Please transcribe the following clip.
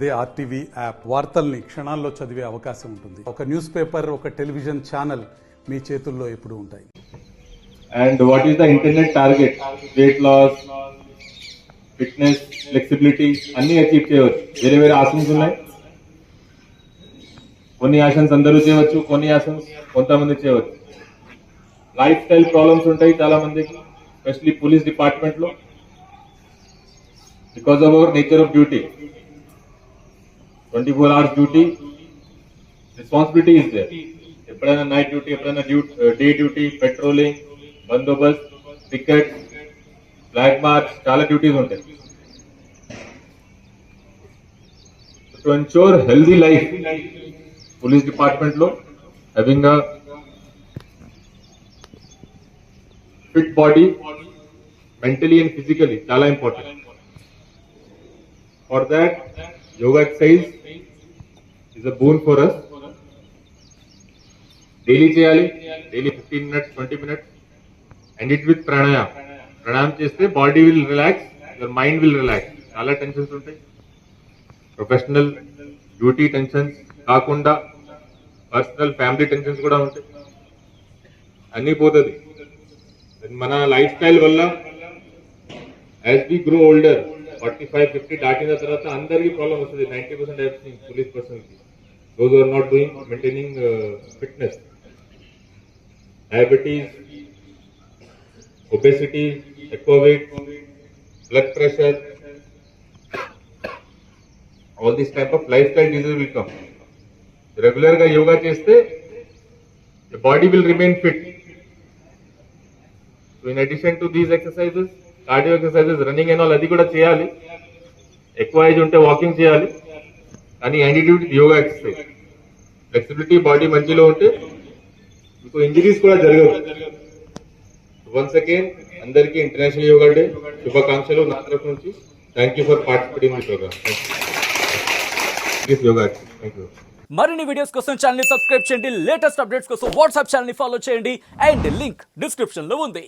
అదే RTV app వార్తల్ని క్షణాల్లో చదివే అవకాశం ఉంటుంది. ఒక న్యూస్ పేపర్, ఒక టెలివిజన్ ఛానల్ మీ చేతుల్లో ఎప్పుడూ ఉంటాయి. And what is the internet target? Weight loss, fitness, flexibility అన్ని అచీవ్ చేయవచ్చు. వేరే వేరే ఆసన్స్ ఉన్నాయి. కొన్ని ఆసన్స్ అందరూ చేయవచ్చు, కొన్ని ఆసన్స్ కొంతమంది చేయవచ్చు. లైఫ్ స్టైల్ ప్రాబ్లమ్స్ ఉంటాయి చాలా మందికి, ఎస్పెషలీ పోలీస్ డిపార్ట్మెంట్ లో, because of our nature of duty. 24 hours duty, responsibility is there. ఎప్పుడైనా నైట్ డ్యూటీ, ఎప్పుడైనా డే డ్యూటీ, పెట్రోలింగ్, బందోబస్త్, టికెట్, ఫ్లాగ్ మార్చ్, చాలా డ్యూటీస్ ఉంటాయి. To ensure healthy life, police department లో having a fit body mentally and physically చాలా important. For that yoga exercise is a boon for us. Daily చేయాలి, daily 15 minutes, 20 minutes, and it with pranayam. Pranayam చేస్తే body will relax, your mind will relax. చాలా tensions ఉంటాయి, professional duty tensions కాకుండా personal family tensions కూడా ఉంటాయి, అన్నీ పోతుంది. మన లైఫ్ స్టైల్ వల్ల యాజ్ వి గ్రో ఓల్డర్ 45-50 దాటిన తర్వాత అందరికీ ప్రాబ్లం వస్తుంది. 90% పోలీస్ పర్సన్ కి, those who are not doing maintaining fitness, diabetes, obesity, ఎక్కువ weight, blood pressure, all these type of lifestyle diseases will come. Regular గా యోగా చేస్తే the body will remain fit. So in addition to these exercises, cardio exercises, running and all అది కూడా చేయాలి. ఎక్కువ age ఉంటే walking చేయాలి, కానీ యాంటిట్యూడ్ యోగా ఎక్సర్సైజ్. ఫ్లెక్సిబిలిటీ, బాడీ మంచిలో ఉంటే మీకు ఇంజరీస్ కూడా జరగదు. వన్స్ అగైన్ అందరికీ ఇంటర్నేషనల్ యోగా డే శుభాకాంక్షలు నా తరఫు నుంచి. Thank you for participating this programme. Yoga, thank you. మరిన్ని వీడియోస్ కోసం ఛానల్ ని సబ్స్క్రైబ్ చేయండి. లేటెస్ట్ అప్డేట్స్ కోసం వాట్సాప్ ఛానల్ ని ఫాలో చేయండి. అండ్ లింక్ డిస్క్రిప్షన్ లో ఉంది.